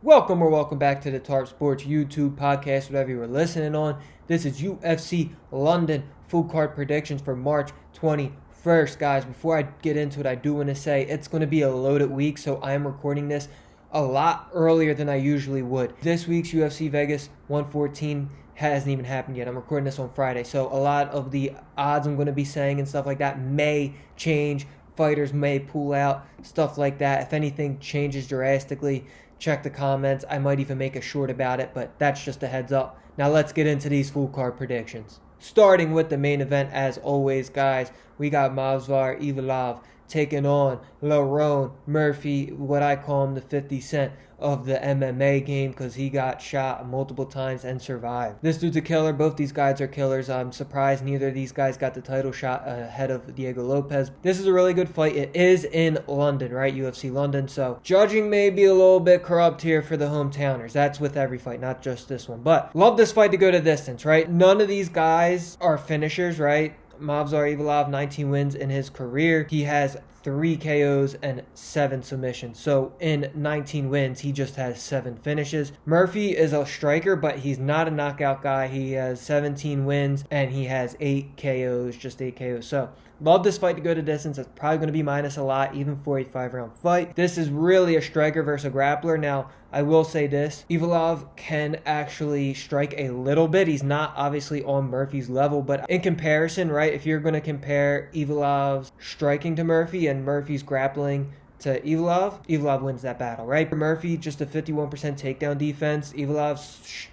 Welcome back to the TARP Sports YouTube podcast, whatever you were listening on. This is UFC London full card predictions for March 21st. Guys, before I get into it, I do want to say it's going to be a loaded week, so I am recording this a lot earlier than I usually would. This week's UFC Vegas 114 hasn't even happened yet. I'm recording this on Friday, so a lot of the odds I'm going to be saying and stuff like that may change. Fighters may pull out, stuff like that. If anything changes drastically, check the comments. I might even make a short about it, but that's just a heads up. Now let's get into these full card predictions. Starting with the main event, as always, guys, we got Eval taking on Lerone Murphy, what I call him the 50 Cent of the MMA game, because he got shot multiple times and survived. This dude's a killer. Both these guys are killers. I'm surprised neither of these guys got the title shot ahead of Diego Lopez. This is a really good fight. It is in London, right? UFC London. So judging may be a little bit corrupt here for the hometowners. That's with every fight, not just this one. But love this fight to go to distance, right? None of these guys are finishers, right? Eval, 19 wins in his career. He has 3 KOs and 7 submissions. So in 19 wins, he just has 7 finishes. Murphy is a striker, but he's not a knockout guy. He has 17 wins and he has 8 KOs, just 8 KOs. So love this fight to go to distance. It's probably going to be minus a lot, even for a 5-round fight. This is really a striker versus a grappler. Now, I will say this. Eval can actually strike a little bit. He's not obviously on Murphy's level, but in comparison, right, if you're going to compare Evalov's striking to Murphy and Murphy's grappling to Eval wins that battle, right? For Murphy, just a 51% takedown defense. Eval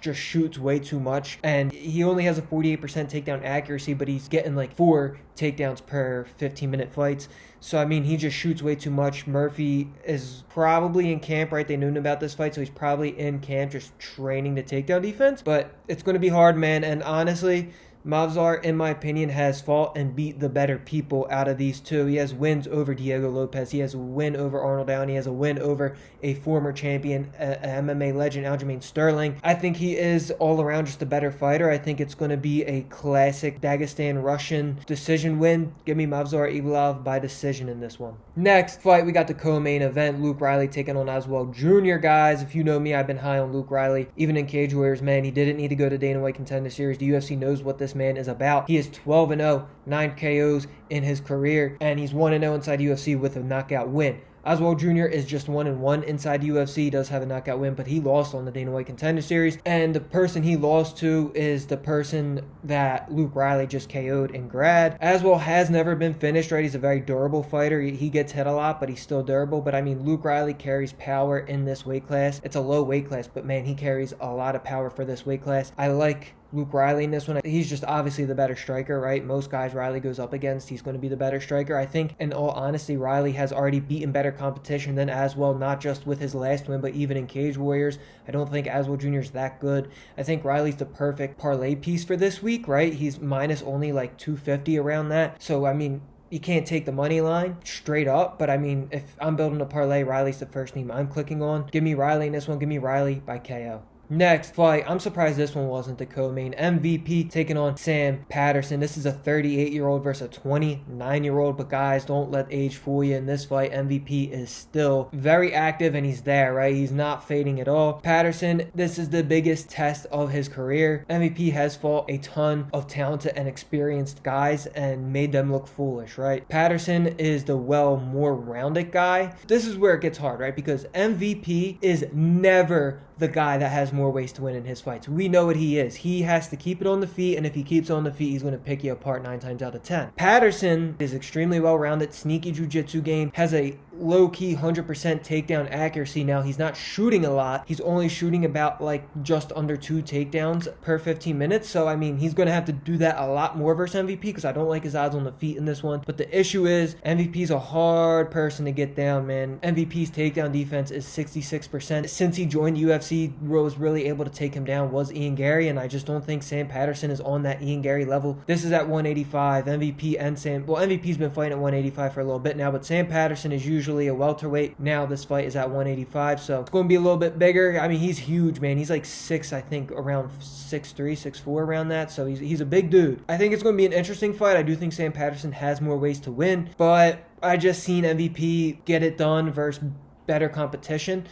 just shoots way too much, and he only has a 48% takedown accuracy, but he's getting like 4 takedowns per 15-minute fights. So, I mean, he just shoots way too much. Murphy is probably in camp, right? They knew about this fight, so he's probably in camp just training the takedown defense. But it's going to be hard, man, and honestly, Mavzar, in my opinion, has fought and beat the better people out of these two. He has wins over Diego Lopez. He has a win over Arnold Allen. He has a win over a former champion, MMA legend, Aljamain Sterling. I think he is all around just a better fighter. I think it's going to be a classic Dagestan Russian decision win. Give me Mavzar Eval by decision in this one. Next fight, we got the co-main event. Luke Riley taking on Aswell Jr. Guys, if you know me, I've been high on Luke Riley. Even in Cage Warriors, man, he didn't need to go to Dana White Contender Series. The UFC knows what this man is about. He is 12-0, 9 KOs in his career, and he's 1-0 inside UFC with a knockout win. Aswell Jr. is just 1-1 inside UFC. He does have a knockout win, but he lost on the Dana White Contender Series. And the person he lost to is the person that Luke Riley just KO'd in grad. Aswell has never been finished, right? He's a very durable fighter. He gets hit a lot, but he's still durable. But I mean, Luke Riley carries power in this weight class. It's a low weight class, but man, he carries a lot of power for this weight class. I like Luke Riley in this one. He's just obviously the better striker, right? Most guys Riley goes up against, he's going to be the better striker. I think, in all honesty, Riley has already beaten better competition than Aswell, not just with his last win, but even in Cage Warriors. I don't think Aswell Jr. is that good. I think Riley's the perfect parlay piece for this week, right? He's minus only like 250 around that. So, I mean, you can't take the money line straight up, but I mean, if I'm building a parlay, Riley's the first name I'm clicking on. Give me Riley in this one. Give me Riley by KO. Next fight, I'm surprised this one wasn't the co-main. MVP taking on Sam Patterson. This is a 38-year-old versus a 29-year-old, but guys, don't let age fool you in this fight. MVP is still very active, and he's there, right? He's not fading at all. Patterson, this is the biggest test of his career. MVP has fought a ton of talented and experienced guys and made them look foolish, right? Patterson is the more rounded guy. This is where it gets hard, right? Because MVP is never the guy that has more ways to win in his fights. We know what he is. He has to keep it on the feet, and if he keeps it on the feet, he's going to pick you apart 9 times out of 10. Patterson is extremely well-rounded, sneaky jiu-jitsu game, has a low-key 100% takedown accuracy. Now, he's not shooting a lot. He's only shooting about like just under 2 takedowns per 15 minutes. So, I mean, he's going to have to do that a lot more versus MVP because I don't like his odds on the feet in this one. But the issue is MVP's a hard person to get down, man. MVP's takedown defense is 66%. Since he joined the UFC, was really able to take him down was Ian Gary, and I just don't think Sam Patterson is on that Ian Gary level. This is at 185. MVP's been fighting at 185 for a little bit now, but Sam Patterson is usually a welterweight. Now this fight is at 185, so it's going to be a little bit bigger. I mean, he's huge, man. He's like 6, I think, around 6'3", 6'4", around that, so he's a big dude. I think it's going to be an interesting fight. I do think Sam Patterson has more ways to win, but I just seen MVP get it done versus better competition.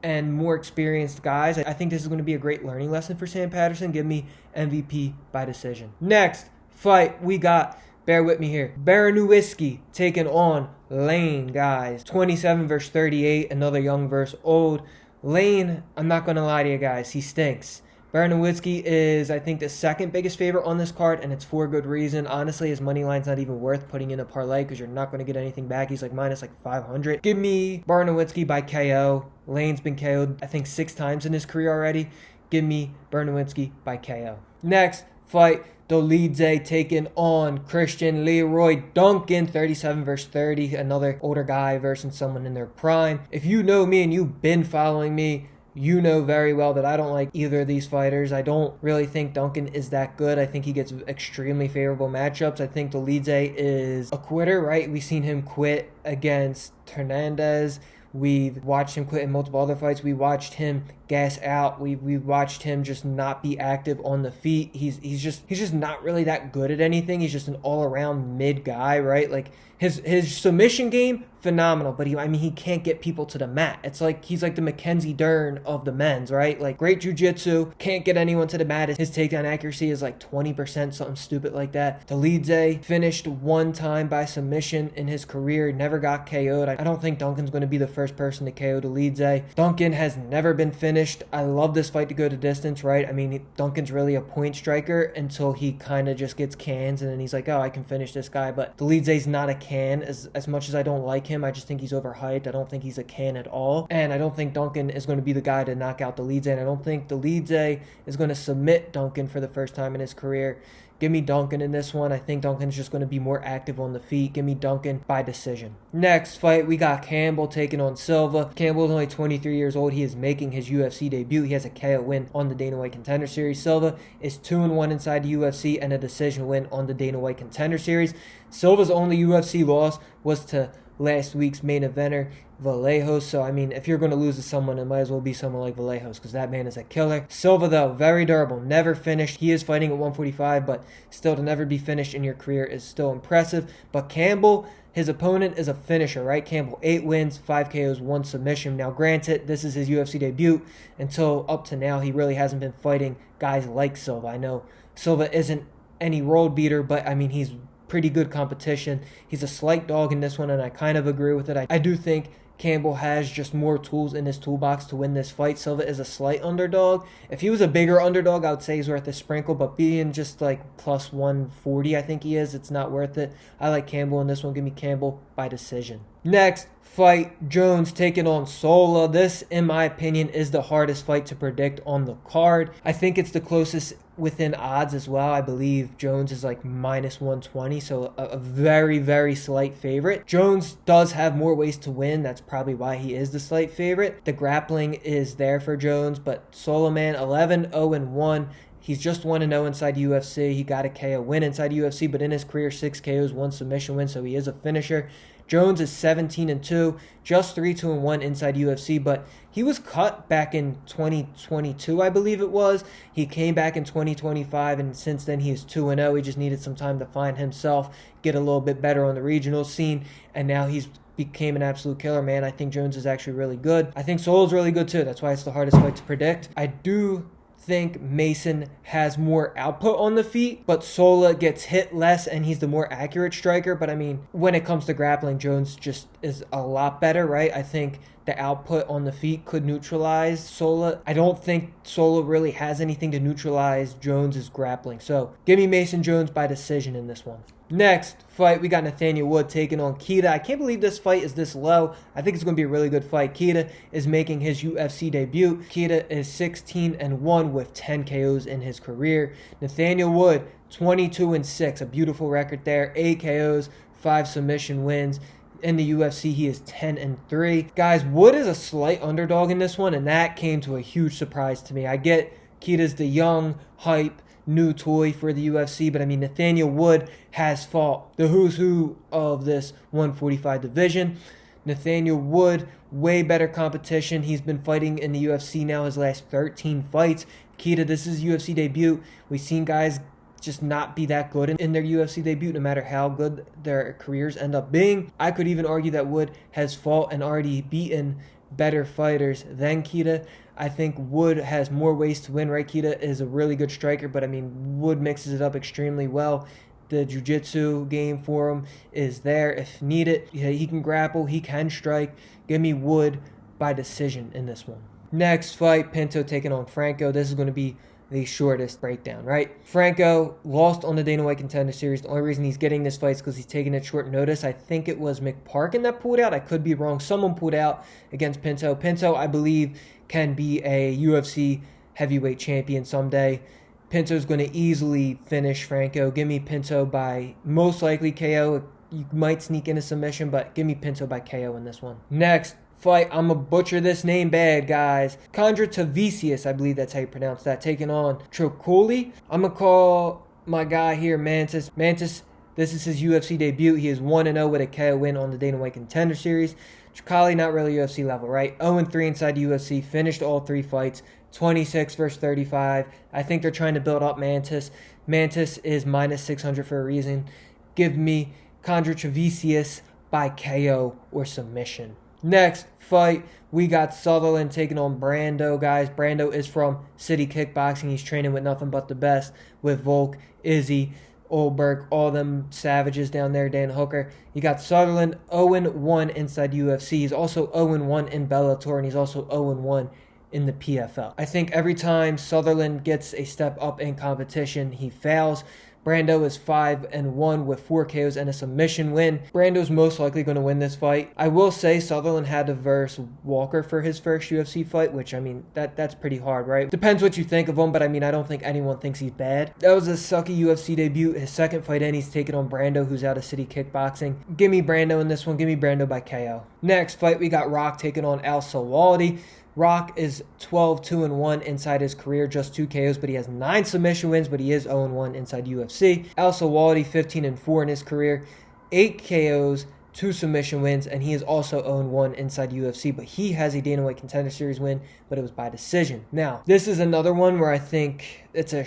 and more experienced guys. I think this is going to be a great learning lesson for Sam Patterson. Give me MVP by decision. Next fight, we got, bear with me here, Brando taking on Lane, guys. 27 versus 38, another young versus old. Lane, I'm not going to lie to you guys, he stinks. Brando is, I think, the second biggest favorite on this card, and it's for good reason. Honestly, his money line's not even worth putting in a parlay because you're not going to get anything back. He's like minus like 500. Give me Brando by KO. Lane's been KO'd, I think, 6 times in his career already. Give me Brando by KO. Next fight, Dolidze taking on Christian Leroy Duncan, 37 versus 30, another older guy versus someone in their prime. If you know me and you've been following me, you know very well that I don't like either of these fighters. I don't really think Duncan is that good. I think he gets extremely favorable matchups. I think Dolidze is a quitter, right? We've seen him quit against Hernandez. We've watched him quit in multiple other fights. We watched him gas out. We watched him just not be active on the feet. He's just not really that good at anything. He's just an all-around mid guy, right? Like his submission game, phenomenal, but he can't get people to the mat. It's like he's like the Mackenzie Dern of the men's, right? Like great jiu-jitsu, can't get anyone to the mat. His takedown accuracy is like 20%, something stupid like that. Dolidze finished 1 time by submission in his career, never got KO'd. I don't think Duncan's going to be the first person to KO Dolidze. Duncan has never been finished. I love this fight to go to distance, right? I mean, Duncan's really a point striker until he kind of just gets cans and then he's like, oh, I can finish this guy. But Dolidze's not a can. As much as I don't like him, I just think he's overhyped. I don't think he's a can at all. And I don't think Duncan is going to be the guy to knock out Dolidze. And I don't think Dolidze is going to submit Duncan for the first time in his career. Give me Duncan in this one. I think Duncan's just going to be more active on the feet. Give me Duncan by decision. Next fight, we got Campbell taking on Silva. Campbell is only 23 years old. He is making his UFC debut. He has a KO win on the Dana White Contender Series. Silva is 2-1 inside the UFC and a decision win on the Dana White Contender Series. Silva's only UFC loss was to last week's main eventer, Blachowicz. So, I mean, if you're going to lose to someone, it might as well be someone like Blachowicz because that man is a killer. Silva, though, very durable, never finished. He is fighting at 145, but still to never be finished in your career is still impressive. But Campbell, his opponent is a finisher, right? Campbell, 8 wins, 5 KOs, 1 submission. Now, granted, this is his UFC debut. Until up to now, he really hasn't been fighting guys like Silva. I know Silva isn't any road beater, but, I mean, he's pretty good competition. He's a slight dog in this one, and I kind of agree with it. I do think Campbell has just more tools in his toolbox to win this fight. Silva is a slight underdog. If he was a bigger underdog, I would say he's worth a sprinkle, but being just like plus 140, I think he is, it's not worth it. I like Campbell in this one. Give me Campbell by decision. Next fight, Jones taking on Solola. This, in my opinion, is the hardest fight to predict on the card. I think it's the closest within odds as well. I believe Jones is like minus 120, so a very, very slight favorite. Jones does have more ways to win. That's probably why he is the slight favorite. The grappling is there for Jones, but Solola, man, 11-0-1. He's just 1-0 inside UFC. He got a KO win inside UFC, but in his career, 6 KOs, 1 submission win, so he is a finisher. Jones is 17-2, just 3-2-1 inside UFC, but he was cut back in 2022, I believe it was. He came back in 2025, and since then he is 2-0. He just needed some time to find himself, get a little bit better on the regional scene, and now he's became an absolute killer, man. I think Jones is actually really good. I think Solo's really good too. That's why it's the hardest fight to predict. I do think Mason has more output on the feet, but Solola gets hit less and he's the more accurate striker. But I mean, when it comes to grappling, Jones just is a lot better, right? I think the output on the feet could neutralize Solola. I don't think Solola really has anything to neutralize Jones's grappling. So give me Mason Jones by decision in this one. Next fight, we got Nathaniel Wood taking on Kita. I can't believe this fight is this low. I think it's going to be a really good fight. Kita is making his UFC debut. Kita is 16-1 with 10 KOs in his career. Nathaniel Wood, 22-6, a beautiful record there. 8 KOs, 5 submission wins. In the UFC, he is 10-3. Guys, Wood is a slight underdog in this one, and that came to a huge surprise to me. I get Kita's the young, hype, new toy for the UFC, but I mean, Nathaniel Wood has fought the who's who of this 145 division. Nathaniel Wood, way better competition. He's been fighting in the UFC now his last 13 fights. Kita, this is UFC debut. We've seen guys just not be that good in their UFC debut, no matter how good their careers end up being. I could even argue that Wood has fought and already beaten better fighters than Kita. I think Wood has more ways to win, right? Kita is a really good striker, but I mean, Wood mixes it up extremely well. The jiu-jitsu game for him is there if needed. He can grapple, he can strike. Give me Wood by decision in this one. Next fight, Pinto taking on Franco. This is going to be the shortest breakdown, right? Franco lost on the Dana White Contender Series. The only reason he's getting this fight is because he's taking it short notice. I think it was McParkin that pulled out. I could be wrong. Someone pulled out against Pinto. Pinto, I believe, can be a UFC heavyweight champion someday. Pinto's going to easily finish Franco. Give me Pinto by most likely KO. You might sneak in a submission, but give me Pinto by KO in this one. Next fight, I'm going to butcher this name bad, guys. Kondrativicius, I believe that's how you pronounce that, taking on Trocoli. I'm going to call my guy here Mantis. Mantis, this is his UFC debut. He is 1-0 with a KO win on the Dana White Contender Series. Trocoli, not really UFC level, right? 0-3 inside the UFC, finished all 3 fights, 26 versus 35. I think they're trying to build up Mantis. Mantis is minus 600 for a reason. Give me Kondrativicius by KO or submission. Next fight, we got Sutherland taking on Brando, guys. Brando is from City Kickboxing. He's training with nothing but the best with Volk, Izzy, Olberg, all them savages down there, Dan Hooker. You got Sutherland 0-1 inside UFC. He's also 0-1 in Bellator, and he's also 0-1 in the PFL. I think every time Sutherland gets a step up in competition, he fails. Brando is 5-1 with 4 KOs and a submission win. Brando's most likely going to win this fight. I will say Sutherland had to verse Walker for his first UFC fight, which, I mean, that's pretty hard, right? Depends what you think of him, but I mean, I don't think anyone thinks he's bad. That was a sucky UFC debut. His second fight in, he's taking on Brando, who's out of City Kickboxing. Give me Brando in this one. Give me Brando by KO. Next fight, we got Rock taking on ElSwealdi. Rock is 12-2-1 inside his career, just 2 KOs, but he has 9 submission wins, but he is 0-1 inside UFC. ElSwealdi 15-4 in his career, 8 KOs, 2 submission wins, and he is also 0-1 inside UFC, but he has a Dana White Contender Series win, but it was by decision. Now, this is another one where I think it's a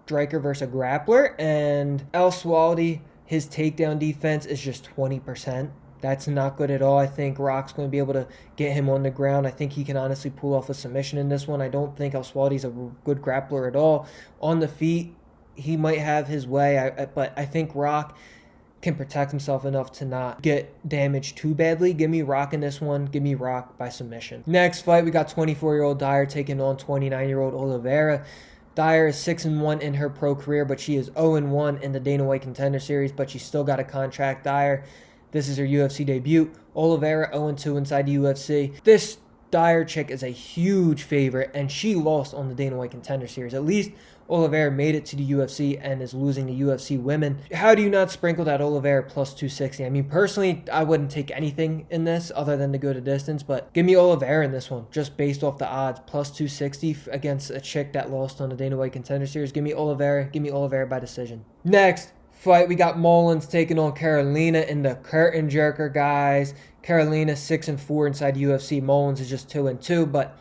striker versus a grappler, and ElSwealdi, his takedown defense is just 20%. That's not good at all. I think Rock's going to be able to get him on the ground. I think he can honestly pull off a submission in this one. I don't think ElSwealdi's a good grappler at all. On the feet, he might have his way, but I think Rock can protect himself enough to not get damaged too badly. Give me Rock in this one. Give me Rock by submission. Next fight, we got 24-year-old Dyer taking on 29-year-old Olivivera. Dyer is 6-1 in her pro career, but she is 0-1 in the Dana White Contender Series, but she still got a contract. Dyer, this is her UFC debut. Olivivera 0-2 inside the UFC. This Dyer chick is a huge favorite, and she lost on the Dana White Contender Series. At least Olivivera made it to the UFC and is losing to UFC women. How do you not sprinkle that Olivivera plus 260? I mean, personally, I wouldn't take anything in this other than to go to distance, but give me Olivivera in this one, just based off the odds. Plus 260 against a chick that lost on the Dana White Contender Series. Give me Olivivera. Give me Olivivera by decision. Next fight, we got Mullins taking on Carolina in the curtain jerker, guys. Carolina 6-4 inside UFC. Mullins is just 2-2, but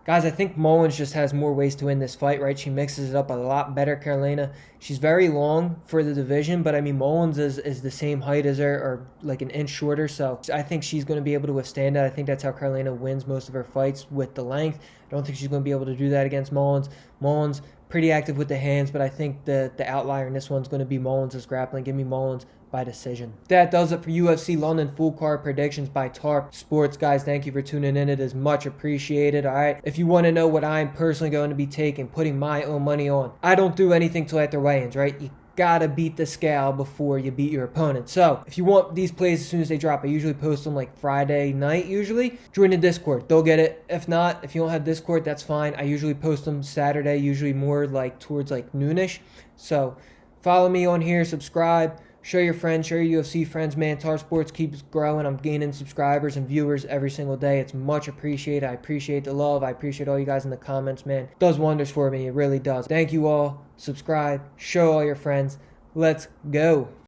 guys, I think Mullins just has more ways to win this fight, right? She mixes it up a lot better, Carolina. She's very long for the division, but I mean, Mullins is the same height as her, or like an inch shorter, so I think she's going to be able to withstand that. I think that's how Carolina wins most of her fights, with the length. I don't think she's going to be able to do that against Mullins. Mullins, pretty active with the hands, but I think the outlier in this one's going to be Mullins' grappling. Give me Mullins by decision. That does it for UFC London full card predictions by TARP Sports. Guys, thank you for tuning in. It is much appreciated. All right, if you want to know what I'm personally going to be taking, putting my own money on, I don't do anything till after weigh-ins, right? You gotta beat the scale before you beat your opponent. So if you want these plays as soon as they drop, I usually post them like Friday night usually. Join the Discord, they'll get it. If not, if you don't have Discord, that's fine. I usually post them Saturday, usually more like towards like noonish. So follow me on here, subscribe, show your friends, show your UFC friends, man. TARP Sports keeps growing. I'm gaining subscribers and viewers every single day. It's much appreciated. I appreciate the love. I appreciate all you guys in the comments, man. It does wonders for me. It really does. Thank you all. Subscribe. Show all your friends. Let's go.